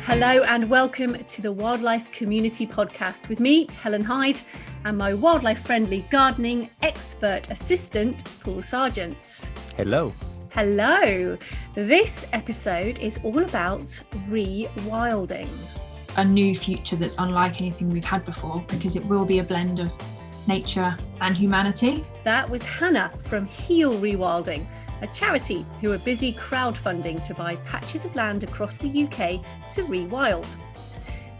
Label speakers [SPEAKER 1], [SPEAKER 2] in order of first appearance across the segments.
[SPEAKER 1] Hello and welcome to the Wildlife Community Podcast with me, Helen Hyde, and my wildlife-friendly gardening expert assistant, Paul Sargent.
[SPEAKER 2] Hello.
[SPEAKER 1] Hello. This episode is all about rewilding.
[SPEAKER 3] A new future that's unlike anything we've had before, because it will be a blend of nature and humanity.
[SPEAKER 1] That was Hannah from Heal Rewilding, a charity who are busy crowdfunding to buy patches of land across the UK to rewild.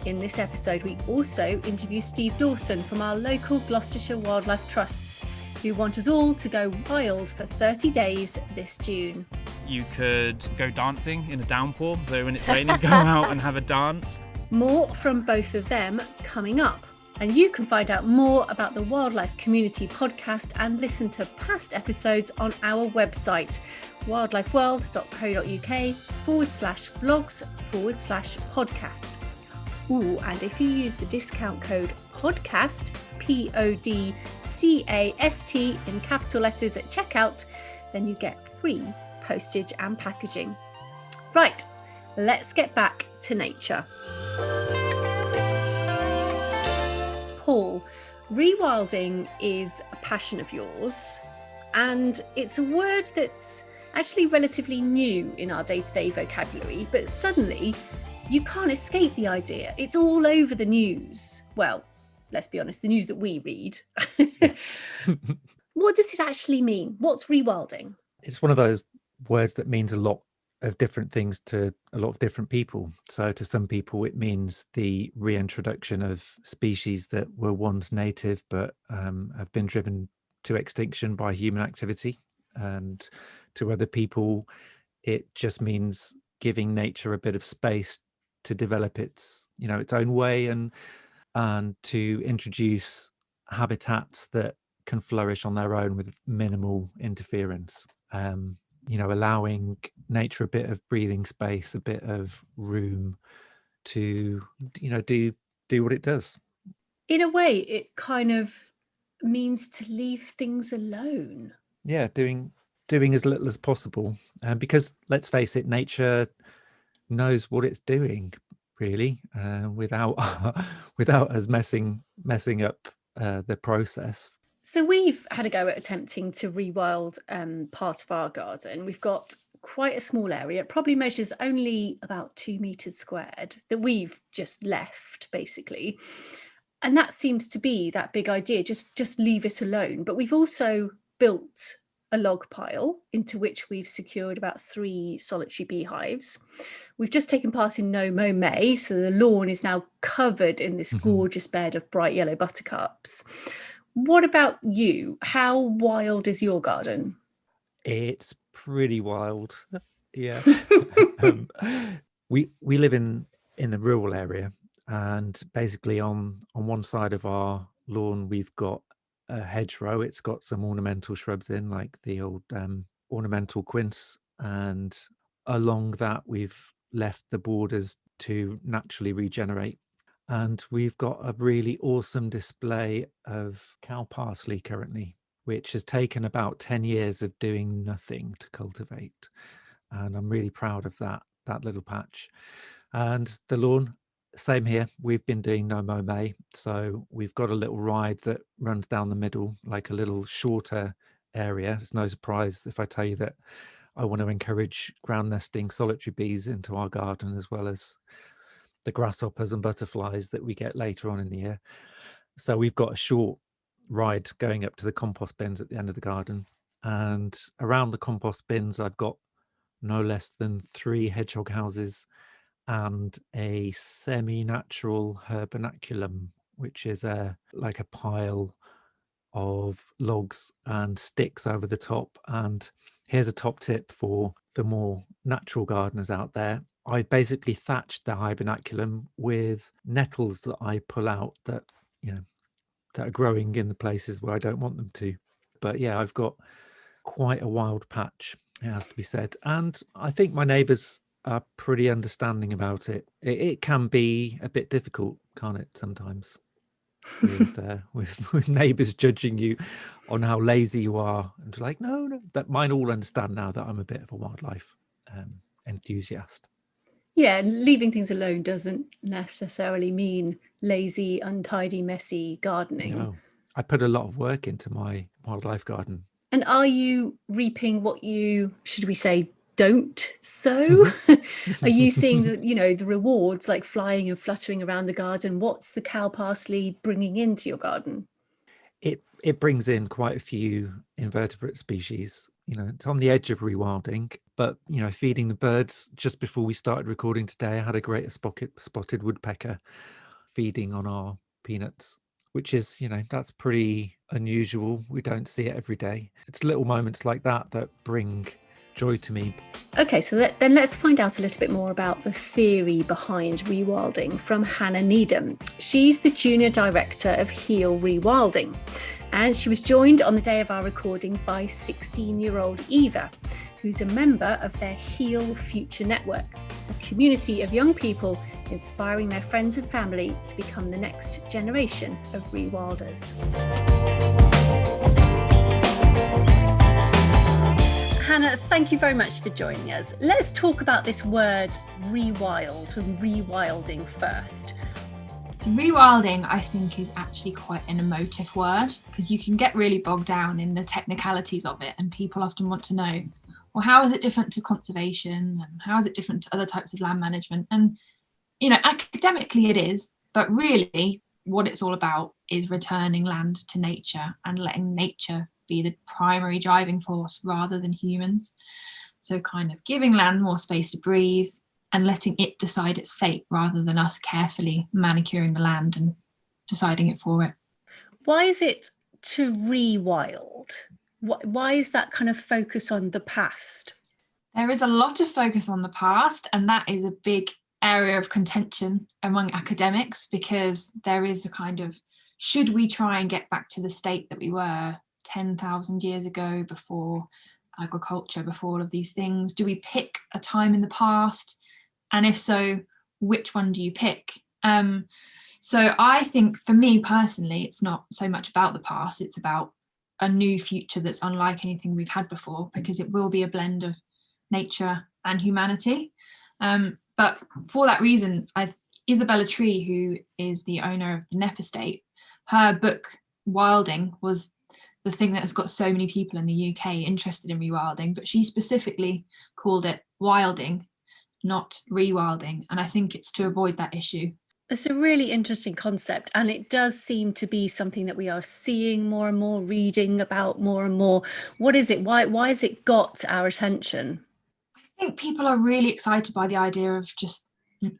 [SPEAKER 1] In this episode, we also interview Steve Dawson from our local Gloucestershire Wildlife Trusts, who want us all to go wild for 30 days this June.
[SPEAKER 4] You could go dancing in a downpour, so when it's raining, go out and have a dance.
[SPEAKER 1] More from both of them coming up. And you can find out more about the Wildlife Community Podcast and listen to past episodes on our website, wildlifeworld.co.uk/blogs/podcast. Ooh, and if you use the discount code PODCAST, PODCAST in capital letters at checkout, then you get free postage and packaging. Right, let's get back to nature. Paul, rewilding is a passion of yours, and it's a word that's actually relatively new in our day-to-day vocabulary, but suddenly you can't escape the idea. It's all over the news. Well, let's be honest, the news that we read. What does it actually mean? What's rewilding?
[SPEAKER 2] It's one of those words that means a lot of different things to a lot of different people. So to some people it means the reintroduction of species that were once native but have been driven to extinction by human activity, and to other people it just means giving nature a bit of space to develop its own way and to introduce habitats that can flourish on their own with minimal interference. Allowing nature a bit of breathing space, a bit of room to, do what it does.
[SPEAKER 1] In a way, it kind of means to leave things alone.
[SPEAKER 2] Yeah, doing as little as possible. Because let's face it, nature knows what it's doing, really, without us messing up the process.
[SPEAKER 1] So we've had a go at attempting to rewild part of our garden. We've got quite a small area. It probably measures only about 2 meters squared that we've just left, basically. And that seems to be that big idea, just leave it alone. But we've also built a log pile into which we've secured about 3 solitary beehives. We've just taken part in No Mow May, so the lawn is now covered in this gorgeous bed of bright yellow buttercups. What about you? How wild is your garden?
[SPEAKER 2] It's pretty wild. Yeah. We live in a rural area, and basically on one side of our lawn we've got a hedgerow. It's got some ornamental shrubs in, like the old ornamental quince, and along that we've left the borders to naturally regenerate. And we've got a really awesome display of cow parsley currently, which has taken about 10 years of doing nothing to cultivate. And I'm really proud of that little patch. And the lawn, same here. We've been doing No Mow May. So we've got a little ride that runs down the middle, like a little shorter area. It's no surprise if I tell you that I want to encourage ground nesting solitary bees into our garden, as well as the grasshoppers and butterflies that we get later on in the year. So we've got a short ride going up to the compost bins at the end of the garden, and around the compost bins I've got no less than 3 hedgehog houses and a semi-natural herbonaculum, which is like a pile of logs and sticks over the top. And here's a top tip for the more natural gardeners out there. I've basically thatched the hibernaculum with nettles that I pull out that are growing in the places where I don't want them to. But yeah, I've got quite a wild patch, it has to be said. And I think my neighbours are pretty understanding about it. It can be a bit difficult, can't it, sometimes, with neighbours judging you on how lazy you are, and like, no, but mine all understand now that I'm a bit of a wildlife enthusiast.
[SPEAKER 1] Yeah, and leaving things alone doesn't necessarily mean lazy, untidy, messy gardening.
[SPEAKER 2] No, I put a lot of work into my wildlife garden.
[SPEAKER 1] And are you reaping what you, should we say, don't sow? Are you seeing the rewards, like flying and fluttering around the garden? What's the cow parsley bringing into your garden?
[SPEAKER 2] It brings in quite a few invertebrate species. It's on the edge of rewilding, but feeding the birds. Just before we started recording today, I had a great spotted woodpecker feeding on our peanuts, which is, that's pretty unusual. We don't see it every day. It's little moments like that that bring joy to me.
[SPEAKER 1] Okay, so then let's find out a little bit more about the theory behind rewilding from Hannah Needham. She's the Junior Director of Heal Rewilding, and she was joined on the day of our recording by 16-year-old Eva, who's a member of their Heal Future Network, a community of young people inspiring their friends and family to become the next generation of rewilders. Hannah, thank you very much for joining us. Let's talk about this word rewild and rewilding first.
[SPEAKER 3] So rewilding, I think, is actually quite an emotive word, because you can get really bogged down in the technicalities of it, and people often want to know, well, how is it different to conservation, and how is it different to other types of land management? And academically it is, but really what it's all about is returning land to nature and letting nature be the primary driving force rather than humans. So kind of giving land more space to breathe and letting it decide its fate rather than us carefully manicuring the land and deciding it for it.
[SPEAKER 1] Why is it to rewild? Why is that kind of focus on the past?
[SPEAKER 3] There is a lot of focus on the past, and that is a big area of contention among academics, because there is a kind of, should we try and get back to the state that we were 10,000 years ago, before agriculture, before all of these things? Do we pick a time in the past? And if so, which one do you pick? So I think for me personally, it's not so much about the past, it's about a new future that's unlike anything we've had before, because it will be a blend of nature and humanity. But for that reason, Isabella Tree, who is the owner of the Knepp estate, her book Wilding was the thing that has got so many people in the UK interested in rewilding, but she specifically called it wilding, not rewilding. And I think it's to avoid that issue.
[SPEAKER 1] It's a really interesting concept, and it does seem to be something that we are seeing more and more, reading about more and more. What is it? Why has it got our attention?
[SPEAKER 3] I think people are really excited by the idea of just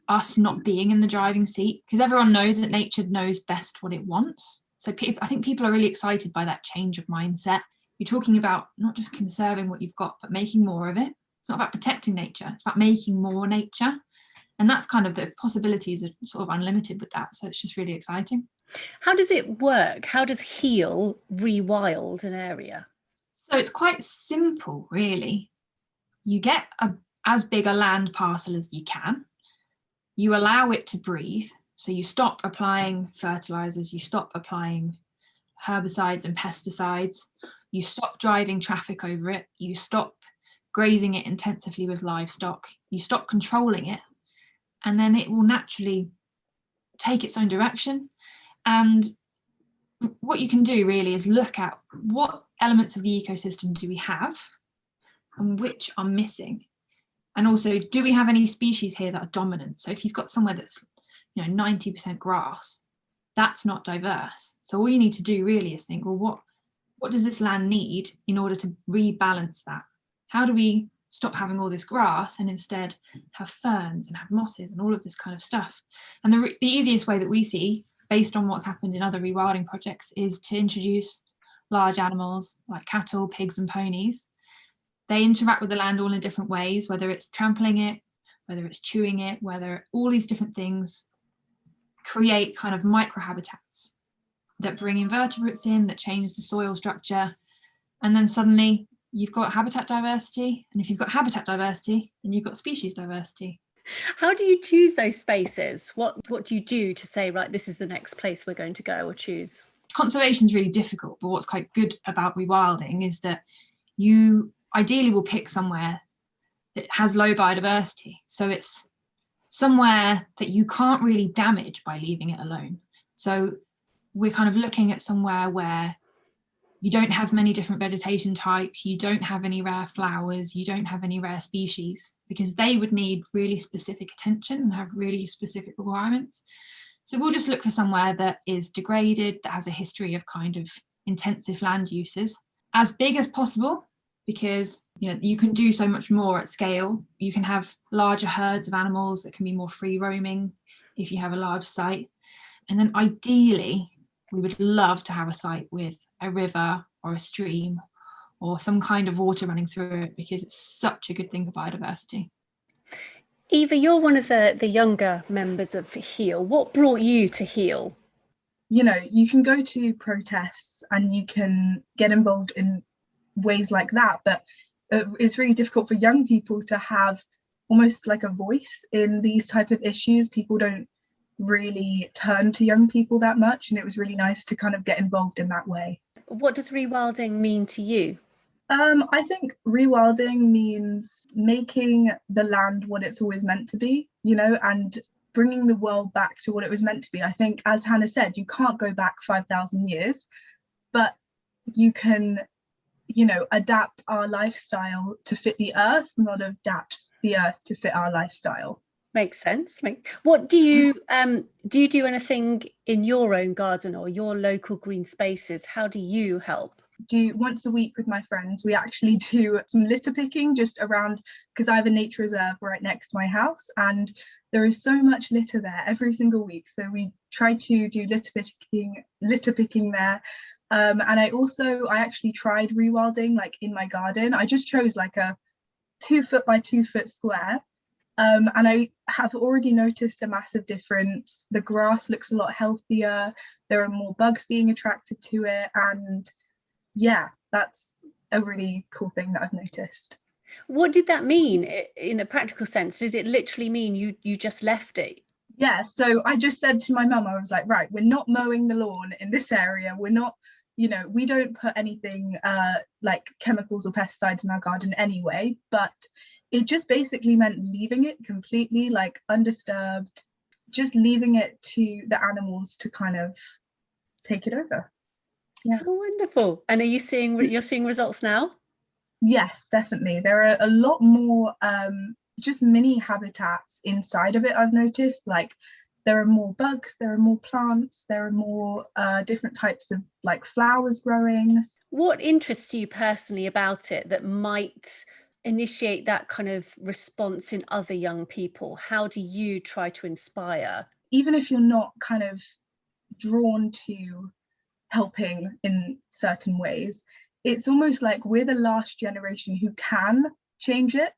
[SPEAKER 3] us not being in the driving seat, because everyone knows that nature knows best what it wants. So I think people are really excited by that change of mindset. You're talking about not just conserving what you've got, but making more of it. It's not about protecting nature, it's about making more nature. And that's kind of, the possibilities are sort of unlimited with that. So it's just really exciting.
[SPEAKER 1] How does it work? How does Heal rewild an area?
[SPEAKER 3] So it's quite simple, really. You get as big a land parcel as you can. You allow it to breathe. So you stop applying fertilizers, you stop applying herbicides and pesticides, you stop driving traffic over it, you stop grazing it intensively with livestock, you stop controlling it, and then it will naturally take its own direction. And what you can do really is look at what elements of the ecosystem do we have and which are missing. And also, do we have any species here that are dominant? So if you've got somewhere that's 90% grass, that's not diverse. So all you need to do really is think, well, what does this land need in order to rebalance that? How do we stop having all this grass and instead have ferns and have mosses and all of this kind of stuff? And the easiest way that we see, based on what's happened in other rewilding projects, is to introduce large animals like cattle, pigs and ponies. They interact with the land all in different ways, whether it's trampling it, whether it's chewing it, whether all these different things create kind of microhabitats that bring invertebrates in, that change the soil structure. And then suddenly you've got habitat diversity. And if you've got habitat diversity, then you've got species diversity.
[SPEAKER 1] How do you choose those spaces? What do you do to say, right, this is the next place we're going to go or choose?
[SPEAKER 3] Conservation is really difficult, but what's quite good about rewilding is that you ideally will pick somewhere that has low biodiversity. So it's somewhere that you can't really damage by leaving it alone. So we're kind of looking at somewhere where you don't have many different vegetation types, you don't have any rare flowers, you don't have any rare species, because they would need really specific attention and have really specific requirements. So we'll just look for somewhere that is degraded, that has a history of kind of intensive land uses, as big as possible, because you can do so much more at scale. You can have larger herds of animals that can be more free roaming if you have a large site. And then ideally, we would love to have a site with a river or a stream or some kind of water running through it, because it's such a good thing for biodiversity.
[SPEAKER 1] Eva, you're one of the younger members of Heal. What brought you to Heal?
[SPEAKER 5] You can go to protests and you can get involved in ways like that, but it's really difficult for young people to have almost like a voice in these type of issues. People don't really turn to young people that much, and it was really nice to kind of get involved in that way.
[SPEAKER 1] What does rewilding mean to you?
[SPEAKER 5] I think rewilding means making the land what it's always meant to be, and bringing the world back to what it was meant to be. I think, as Hannah said, you can't go back 5,000 years, but you can, adapt our lifestyle to fit the earth, not adapt the earth to fit our lifestyle.
[SPEAKER 1] Makes sense. What do you do anything in your own garden or your local green spaces? How do you help?
[SPEAKER 5] Once a week with my friends, we actually do some litter picking just around, because I have a nature reserve right next to my house, and there is so much litter there every single week. So we try to do litter picking there. And I actually tried rewilding like in my garden. I just chose like a 2 foot by 2 foot square. And I have already noticed a massive difference. The grass looks a lot healthier. There are more bugs being attracted to it. And yeah, that's a really cool thing that I've noticed.
[SPEAKER 1] What did that mean in a practical sense? Did it literally mean you just left it?
[SPEAKER 5] Yeah, so I just said to my mum, I was like, right, we're not mowing the lawn in this area. We're not, we don't put anything like chemicals or pesticides in our garden anyway, but it just basically meant leaving it completely like undisturbed, just leaving it to the animals to kind of take it over. Yeah.
[SPEAKER 1] Oh, wonderful. And you're seeing results now?
[SPEAKER 5] Yes, definitely. There are a lot more just mini habitats inside of it, I've noticed. Like there are more bugs, there are more plants, there are more different types of like flowers growing.
[SPEAKER 1] What interests you personally about it that might initiate that kind of response in other young people? How do you try to inspire?
[SPEAKER 5] Even if you're not kind of drawn to helping in certain ways, it's almost like we're the last generation who can change it.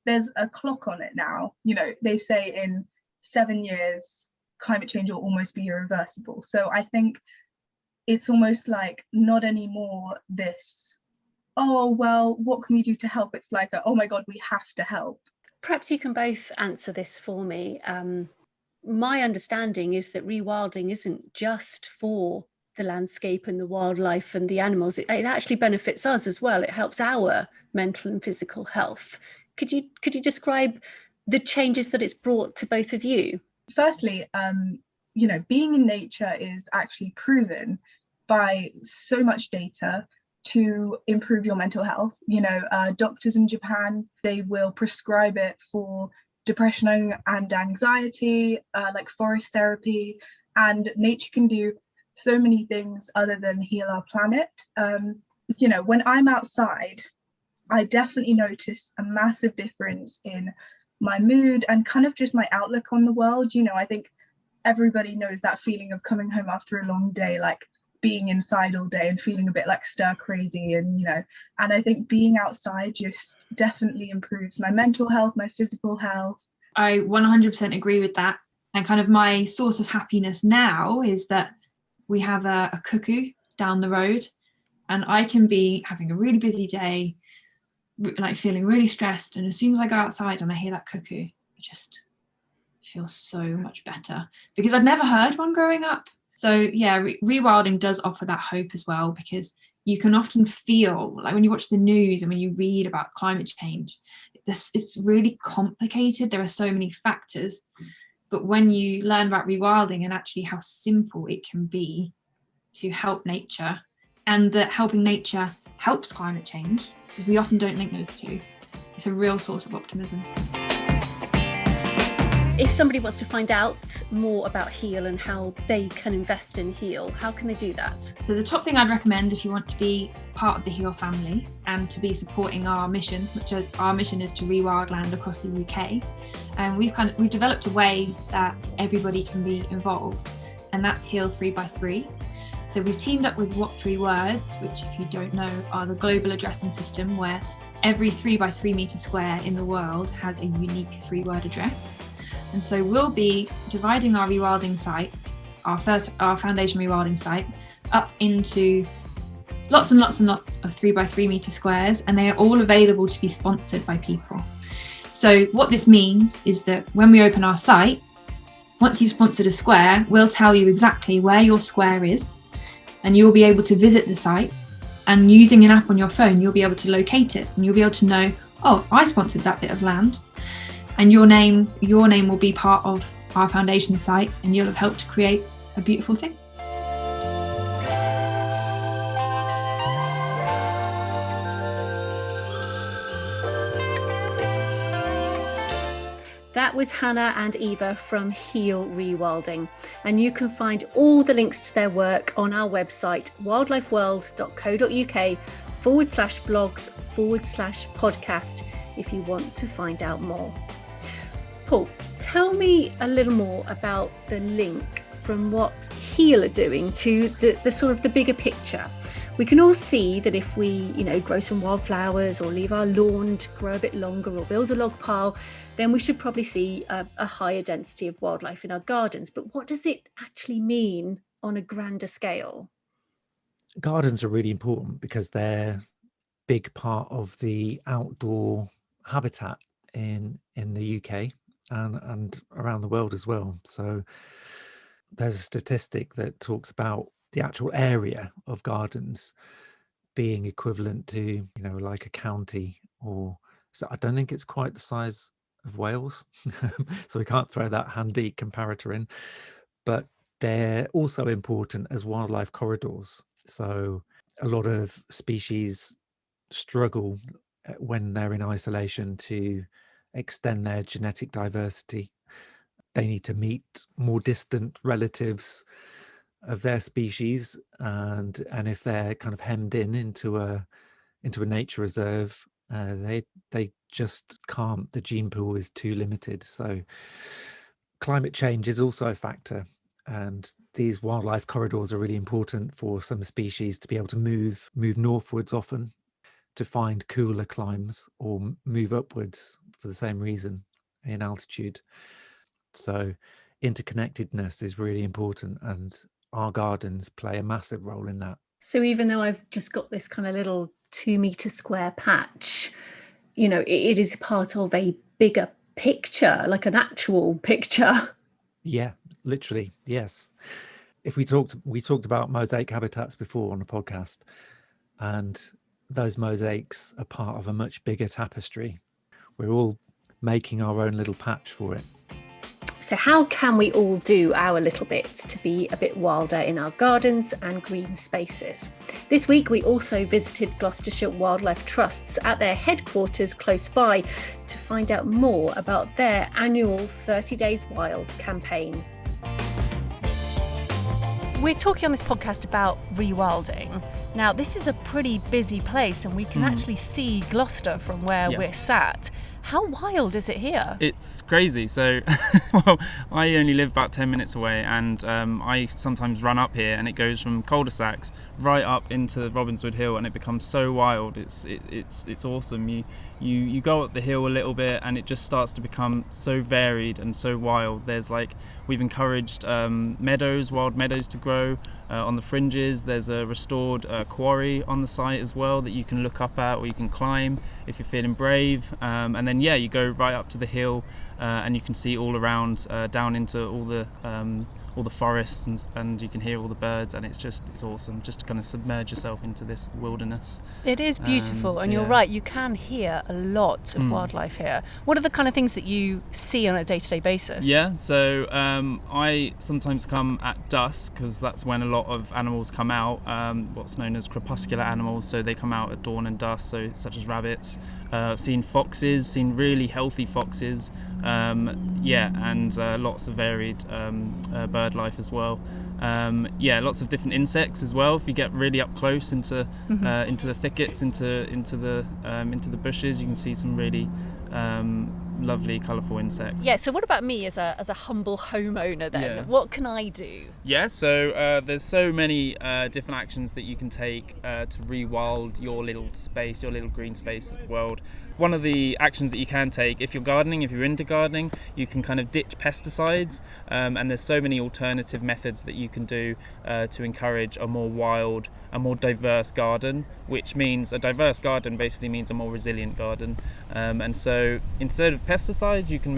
[SPEAKER 5] There's a clock on it now. They say in 7 years climate change will almost be irreversible. So I think it's almost like not anymore this, oh well, what can we do to help? It's like oh my god, we have to help.
[SPEAKER 1] Perhaps you can both answer this for me. My understanding is that rewilding isn't just for the landscape and the wildlife and the animals. It actually benefits us as well. It helps our mental and physical health. Could you describe the changes that it's brought to both of you? Firstly,
[SPEAKER 5] being in nature is actually proven by so much data to improve your mental health. Doctors in Japan, they will prescribe it for depression and anxiety, like forest therapy, and nature can do so many things other than heal our planet. When I'm outside, I definitely notice a massive difference in my mood and kind of just my outlook on the world. I think everybody knows that feeling of coming home after a long day, like being inside all day and feeling a bit like stir crazy, and I think being outside just definitely improves my mental health, my physical health.
[SPEAKER 3] I 100% agree with that. And kind of my source of happiness now is that we have a cuckoo down the road, and I can be having a really busy day, like feeling really stressed, and as soon as I go outside and I hear that cuckoo, I just feel so much better, because I'd never heard one growing up. So yeah, rewilding does offer that hope as well, because you can often feel like when you watch the news and when you read about climate change, it's really complicated. There are so many factors. But when you learn about rewilding and actually how simple it can be to help nature, and that helping nature helps climate change, we often don't link those two. It's a real source of optimism.
[SPEAKER 1] If somebody wants to find out more about Heal and how they can invest in Heal, how can they do that?
[SPEAKER 3] So the top thing I'd recommend if you want to be part of the Heal family and to be supporting our mission, which our mission is to rewild land across the UK, and we've developed a way that everybody can be involved, and that's Heal 3x3. So we've teamed up with What 3 Words, which if you don't know are the global addressing system where every 3x3 metre square in the world has a unique 3-word address. And so we'll be dividing our rewilding site, our foundation rewilding site, up into lots and lots and lots of 3x3 metre squares, and they are all available to be sponsored by people. So what this means is that when we open our site, once you've sponsored a square, we'll tell you exactly where your square is, and you'll be able to visit the site, and using an app on your phone, you'll be able to locate it, and you'll be able to know, oh, I sponsored that bit of land. And your name will be part of our foundation site, and you'll have helped to create a beautiful thing.
[SPEAKER 1] That was Hannah and Eva from Heal Rewilding, and you can find all the links to their work on our website wildlifeworld.co.uk/blogs/podcast if you want to find out more. Paul, tell me a little more about the link from what Heal are doing to the sort of the bigger picture. We can all see that if we, grow some wildflowers or leave our lawn to grow a bit longer or build a log pile, then we should probably see a higher density of wildlife in our gardens. But what does it actually mean on a grander scale?
[SPEAKER 2] Gardens are really important because they're a big part of the outdoor habitat in the UK. And around the world as well. So there's a statistic that talks about the actual area of gardens being equivalent to, like a county, or so I don't think it's quite the size of Wales. So we can't throw that handy comparator in, but they're also important as wildlife corridors. So a lot of species struggle when they're in isolation to extend their genetic diversity. They need to meet more distant relatives of their species, and if they're kind of hemmed into a nature reserve, they just can't. The gene pool is too limited. So climate change is also a factor, and these wildlife corridors are really important for some species to be able to move northwards often to find cooler climes, or move upwards for the same reason in altitude. So interconnectedness is really important, and our gardens play a massive role in that.
[SPEAKER 1] So even though I've just got this kind of little 2 metre square patch, it is part of a bigger picture, like an actual picture.
[SPEAKER 2] Yeah, literally, yes. If we talked about mosaic habitats before on the podcast, and those mosaics are part of a much bigger tapestry. We're all making our own little patch for it.
[SPEAKER 1] So how can we all do our little bit to be a bit wilder in our gardens and green spaces? This week we also visited Gloucestershire Wildlife Trusts at their headquarters close by to find out more about their annual 30 Days Wild campaign. We're talking on this podcast about rewilding. Now, this is a pretty busy place, and we can actually see Gloucester from where we're sat. How wild is it here?
[SPEAKER 4] It's crazy. So, well, I only live about 10 minutes away, and I sometimes run up here, and it goes from cul-de-sacs right up into Robinswood Hill, and it becomes so wild. It's awesome. You go up the hill a little bit, and it just starts to become so varied and so wild. We've encouraged wild meadows to grow on the fringes. There's a restored quarry on the site as well that you can look up at, or you can climb if you're feeling brave. And then you go right up to the hill, and you can see all around down into all all the forests, and you can hear all the birds, and it's awesome just to kind of submerge yourself into this wilderness.
[SPEAKER 1] It is beautiful, and you're
[SPEAKER 4] yeah.
[SPEAKER 1] right, you can hear a lot of wildlife here. What are the kind of things that you see on a day-to-day basis?
[SPEAKER 4] Yeah, so I sometimes come at dusk because that's when a lot of animals come out, what's known as crepuscular animals, so they come out at dawn and dusk, so such as rabbits. I've seen foxes, seen really healthy foxes, and lots of varied bird life as well. Lots of different insects as well. If you get really up close into the thickets, into the bushes, you can see some really lovely, colourful insects.
[SPEAKER 1] Yeah. So what about me as a humble homeowner then?
[SPEAKER 4] Yeah.
[SPEAKER 1] What can I do?
[SPEAKER 4] Yeah. So there's so many different actions that you can take to rewild your little space, your little green space of the world. One of the actions that you can take, if you're into gardening, you can kind of ditch pesticides, and there's so many alternative methods that you can do to encourage a more wild, a more diverse garden, which means a diverse garden basically means a more resilient garden. And so instead of pesticides, you can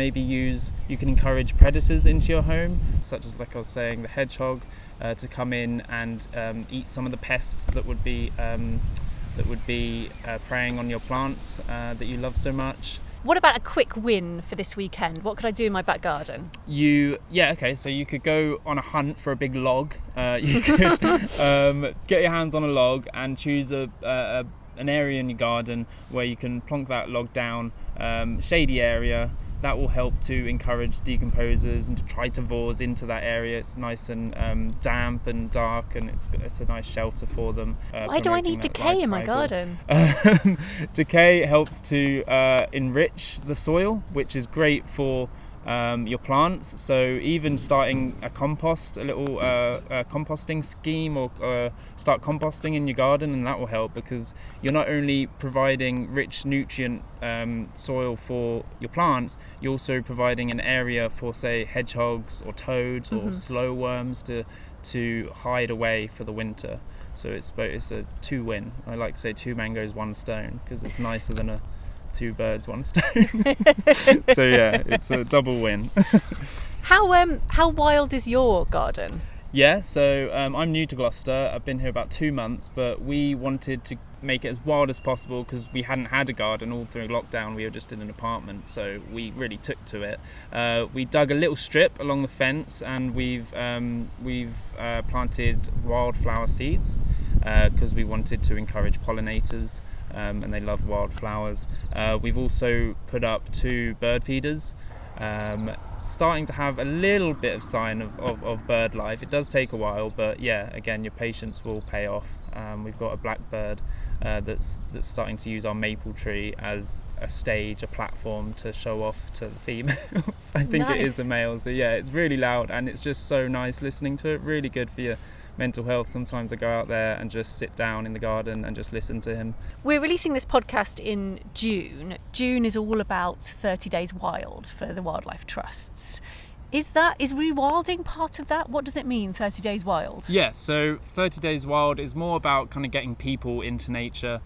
[SPEAKER 4] encourage predators into your home, such as, like I was saying, the hedgehog, to come in and eat some of the pests that would be preying on your plants that you love so much.
[SPEAKER 1] What about a quick win for this weekend? What could I do in my back garden?
[SPEAKER 4] So you could go on a hunt for a big log. You could get your hands on a log and choose an area in your garden where you can plonk that log down, shady area. That will help to encourage decomposers and detritivores into that area. It's nice and damp and dark, and it's a nice shelter for them.
[SPEAKER 1] Why do I need decay in my garden?
[SPEAKER 4] Decay helps to enrich the soil, which is great for your plants. So even starting a little composting scheme, or start composting in your garden, and that will help, because you're not only providing rich nutrient soil for your plants, you're also providing an area for, say, hedgehogs or toads or slow worms to hide away for the winter. So it's a two-win. I like to say 2 mangoes, 1 stone, because it's nicer than 2 birds, 1 stone. So yeah, it's a double win.
[SPEAKER 1] How wild is your garden?
[SPEAKER 4] Yeah, so I'm new to Gloucester. I've been here about 2 months, but we wanted to make it as wild as possible because we hadn't had a garden all through lockdown. We were just in an apartment, so we really took to it. We dug a little strip along the fence, and we've planted wildflower seeds because we wanted to encourage pollinators. And they love wildflowers. We've also put up 2 bird feeders, starting to have a little bit of sign of bird life. It does take a while, but yeah, again, your patience will pay off. We've got a blackbird that's starting to use our maple tree as a stage, a platform to show off to the females. I think it is the males. So yeah, it's really loud, and it's just so nice listening to it. Really good for your mental health. Sometimes I go out there and just sit down in the garden and just listen to him.
[SPEAKER 1] We're releasing this podcast in June. June is all about 30 Days Wild for the Wildlife Trusts. Is rewilding part of that? What does it mean, 30 Days Wild?
[SPEAKER 4] Yeah, so 30 Days Wild is more about kind of getting people into nature,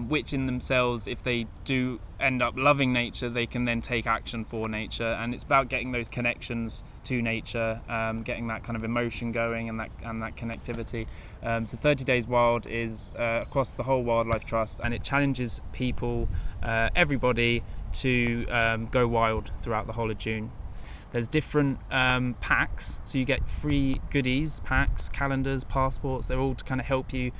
[SPEAKER 4] which in themselves, if they do end up loving nature, they can then take action for nature. And it's about getting those connections to nature, getting that kind of emotion going and that connectivity. So 30 Days Wild is across the whole Wildlife Trust, and it challenges people, everybody, to go wild throughout the whole of June. There's different packs, so you get free goodies, packs, calendars, passports. They're all to kind of help you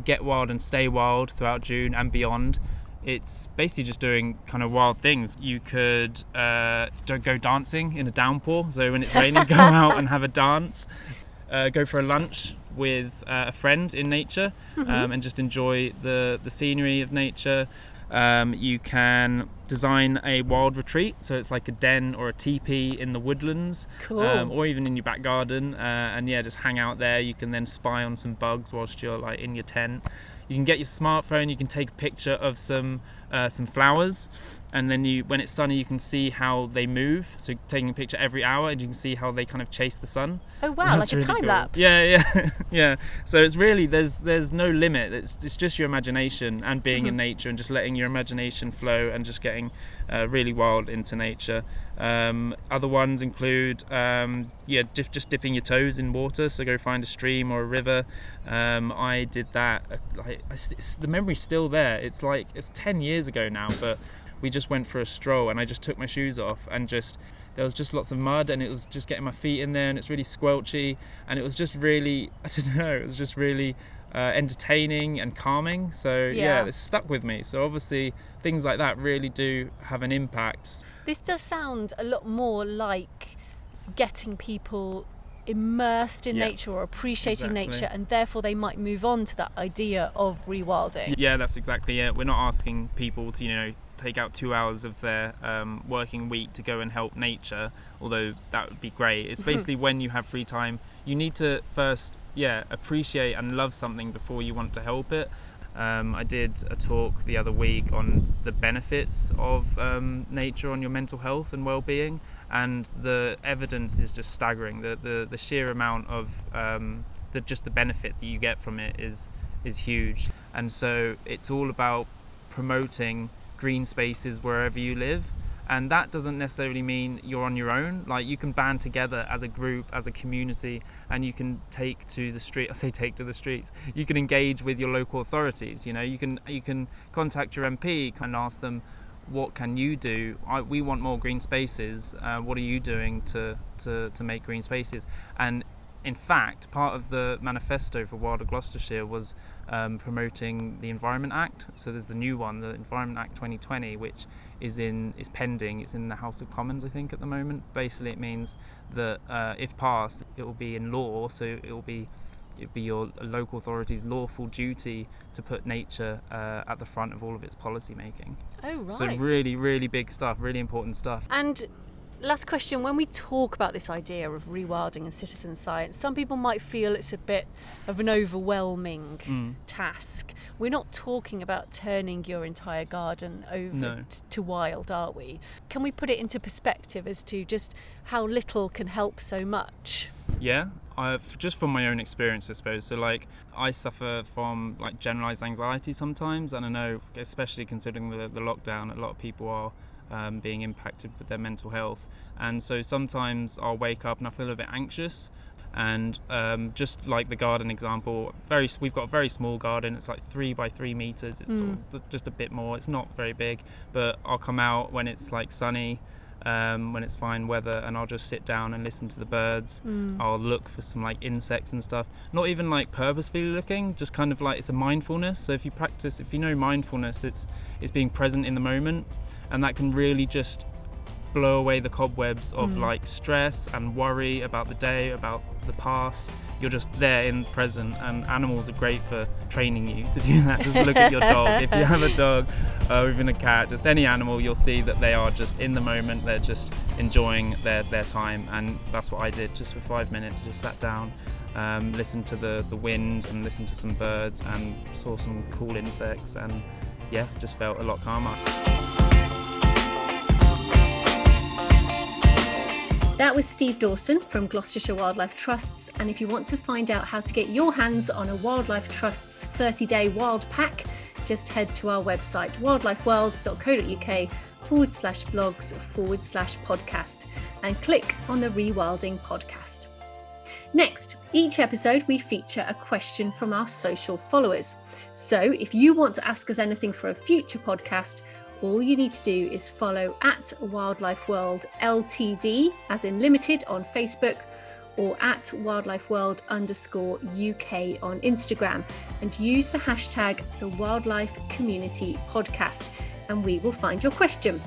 [SPEAKER 4] get wild and stay wild throughout June and beyond. It's basically just doing kind of wild things. You could go dancing in a downpour, so when it's raining, go out and have a dance. Go for a lunch with a friend in nature, and just enjoy the scenery of nature. You can design a wild retreat, so it's like a den or a teepee in the woodlands, or even in your back garden, and yeah, just hang out there. You can then spy on some bugs whilst you're like in your tent. You can get your smartphone, you can take a picture of some some flowers, and then when it's sunny you can see how they move, so taking a picture every hour and you can see how they kind of chase the sun.
[SPEAKER 1] Oh wow,
[SPEAKER 4] That's
[SPEAKER 1] like
[SPEAKER 4] really
[SPEAKER 1] a time
[SPEAKER 4] cool.
[SPEAKER 1] lapse.
[SPEAKER 4] Yeah. So it's really, there's no limit. It's just your imagination and being in nature and just letting your imagination flow and just getting really wild into nature. Other ones include just dipping your toes in water, so go find a stream or a river. I did that, the memory's still there. It's 10 years ago now, but we just went for a stroll and I just took my shoes off and there was just lots of mud and it was just getting my feet in there and it's really squelchy, and it was just really, I don't know, it was just really entertaining and calming. So yeah, it's stuck with me. So obviously things like that really do have an impact.
[SPEAKER 1] This does sound a lot more like getting people immersed in nature or appreciating nature, and therefore they might move on to that idea of rewilding.
[SPEAKER 4] Yeah, that's exactly it. We're not asking people to take out 2 hours of their working week to go and help nature, although that would be great. It's basically when you have free time, you need to first appreciate and love something before you want to help it. I did a talk the other week on the benefits of nature on your mental health and well-being, and the evidence is just staggering. The sheer amount of the benefit that you get from it is huge. And so it's all about promoting green spaces wherever you live, and that doesn't necessarily mean you're on your own. Like, you can band together as a group, as a community, and you can take to the streets. You can engage with your local authorities. You can contact your MP and ask them, what can you do? We want more green spaces. What are you doing to make green spaces? And in fact, part of the manifesto for Wilder Gloucestershire was promoting the Environment Act. So there's the new one, the Environment Act 2020, which is pending. It's in the House of Commons, I think, at the moment. Basically, it means that if passed, it will be in law. So it'll be your local authority's lawful duty to put nature at the front of all of its policy making.
[SPEAKER 1] Oh, right.
[SPEAKER 4] So really, really big stuff, really important stuff.
[SPEAKER 1] And last question, when we talk about this idea of rewilding and citizen science, some people might feel it's a bit of an overwhelming task. We're not talking about turning your entire garden over to wild, are we? Can we put it into perspective as to just how little can help so much?
[SPEAKER 4] Yeah, just from my own experience, I suppose. So I suffer from generalized anxiety sometimes, and I know, especially considering the lockdown, a lot of people are being impacted with their mental health, and so sometimes I'll wake up and I feel a bit anxious. And just like the garden example, we've got a very small garden. It's 3 by 3 meters. It's sort of just a bit more. It's not very big, but I'll come out when it's sunny, when it's fine weather, and I'll just sit down and listen to the birds. I'll look for some insects and stuff, not even purposefully looking, just kind of it's a mindfulness. So if you know mindfulness, it's being present in the moment, and that can really just blow away the cobwebs of stress and worry about the day, about the past. You're just there in the present, and animals are great for training you to do that. Just look at your dog. If you have a dog or even a cat, just any animal, you'll see that they are just in the moment. They're just enjoying their time, and that's what I did. Just for 5 minutes, I just sat down, listened to the wind and listened to some birds and saw some cool insects, and just felt a lot calmer.
[SPEAKER 1] That was Steve Dawson from Gloucestershire Wildlife Trusts, and if you want to find out how to get your hands on a Wildlife Trust's 30-day wild pack, just head to our website wildlifeworld.co.uk/blogs/podcast and click on the Rewilding podcast. Next, each episode we feature a question from our social followers. So if you want to ask us anything for a future podcast, all you need to do is follow at Wildlife World Ltd, as in limited, on Facebook, or at wildlifeworld_UK on Instagram, and use the hashtag the Wildlife Community Podcast, and we will find your question.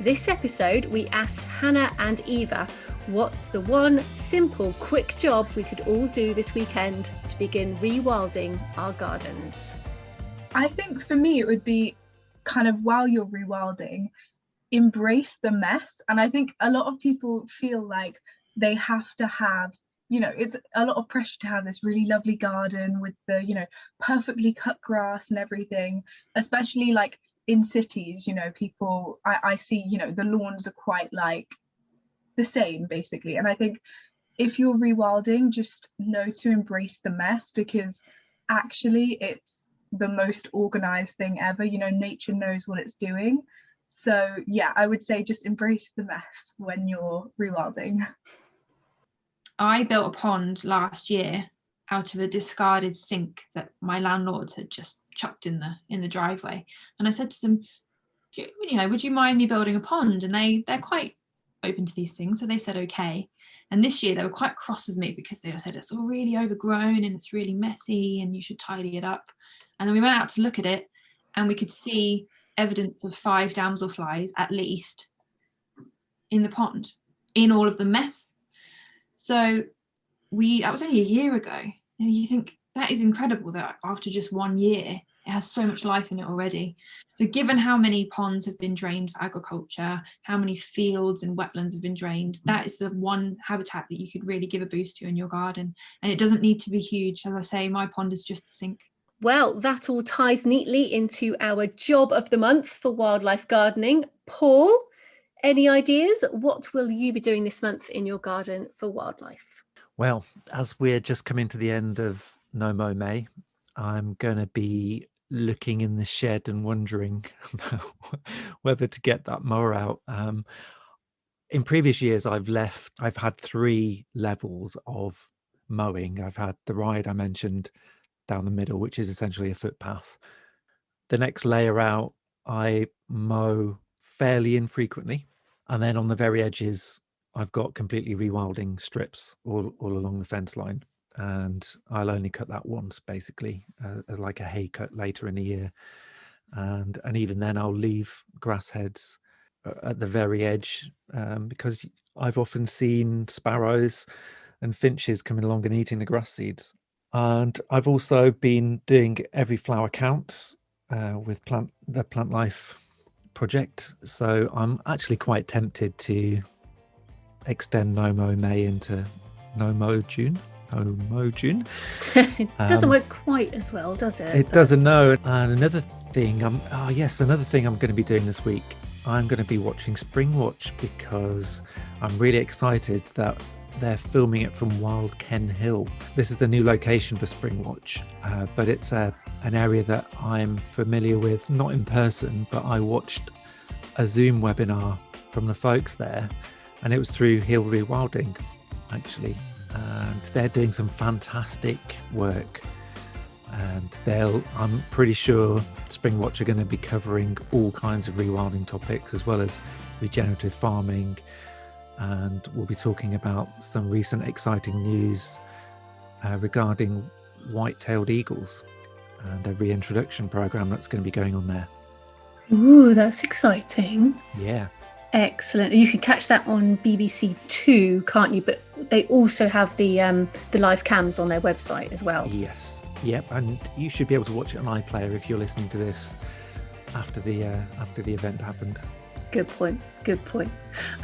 [SPEAKER 1] This episode, we asked Hannah and Eva, what's the one simple, quick job we could all do this weekend to begin rewilding our gardens?
[SPEAKER 5] I think for me, it would be kind of, while you're rewilding, embrace the mess. And I think a lot of people feel like they have to have, it's a lot of pressure to have this really lovely garden with the, perfectly cut grass and everything, especially in cities, you know, people, I see, you know, the lawns are quite like the same basically. And I think if you're rewilding, just know to embrace the mess, because actually it's the most organized thing ever. You know, nature knows what it's doing. So yeah, I would say just embrace the mess when you're rewilding.
[SPEAKER 3] I built a pond last year out of a discarded sink that my landlord had just chucked in the driveway, and I said to them, you know, would you mind me building a pond? And they're quite open to these things, so they said okay. And this year they were quite cross with me because they said it's all really overgrown and it's really messy and you should tidy it up. And then we went out to look at it, and we could see evidence of 5 damselflies at least in the pond, in all of the mess. So that was only a year ago. And you think that is incredible that after just 1 year, it has so much life in it already. So given how many ponds have been drained for agriculture, how many fields and wetlands have been drained, that is the one habitat that you could really give a boost to in your garden. And it doesn't need to be huge. As I say, my pond is just a sink.
[SPEAKER 1] Well, that all ties neatly into our job of the month for wildlife gardening. Paul, any ideas? What will you be doing this month in your garden for wildlife?
[SPEAKER 2] Well, as we're just coming to the end of No Mow May, I'm going to be looking in the shed and wondering about whether to get that mower out. In previous years, I've had 3 levels of mowing. I've had the ride I mentioned down the middle, which is essentially a footpath. The next layer out, I mow fairly infrequently. And then on the very edges, I've got completely rewilding strips all along the fence line. And I'll only cut that once, basically, as like a hay cut later in the year. And even then, I'll leave grass heads at the very edge, because I've often seen sparrows and finches coming along and eating the grass seeds. And I've also been doing Every Flower Counts with the Plant Life project. So I'm actually quite tempted to extend No Mow May into No Mow June.
[SPEAKER 1] It doesn't work quite as well, does it?
[SPEAKER 2] It doesn't, no. And another thing I'm going to be doing this week, I'm going to be watching Springwatch, because I'm really excited that they're filming it from Wild Ken Hill. This is the new location for Springwatch, but it's an area that I'm familiar with, not in person, but I watched a Zoom webinar from the folks there, and it was through Heal Rewilding, actually. And they're doing some fantastic work, and I'm pretty sure Springwatch are going to be covering all kinds of rewilding topics, as well as regenerative farming, and we'll be talking about some recent exciting news regarding white-tailed eagles and a reintroduction program that's going to be going on there.
[SPEAKER 1] Ooh, that's exciting.
[SPEAKER 2] Yeah.
[SPEAKER 1] Excellent. You can catch that on BBC Two, can't you? But they also have the live cams on their website as well.
[SPEAKER 2] Yes. Yep. And you should be able to watch it on iPlayer if you're listening to this after the event happened.
[SPEAKER 1] Good point.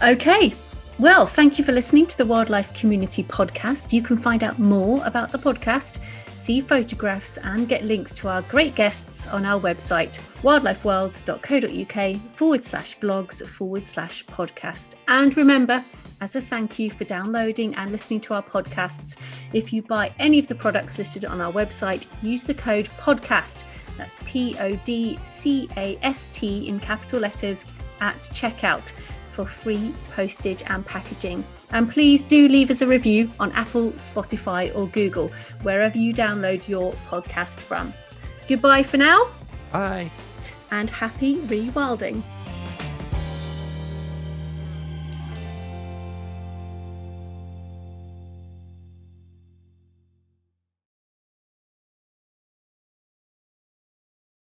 [SPEAKER 1] Okay. Well, thank you for listening to the Wildlife Community Podcast. You can find out more about the podcast, see photographs, and get links to our great guests on our website, wildlifeworld.co.uk/blogs/podcast. And remember, as a thank you for downloading and listening to our podcasts, if you buy any of the products listed on our website, use the code PODCAST, that's PODCAST in capital letters, at checkout, for free postage and packaging. And please do leave us a review on Apple, Spotify or Google, wherever you download your podcast from. Goodbye for now.
[SPEAKER 2] Bye.
[SPEAKER 1] And happy rewilding.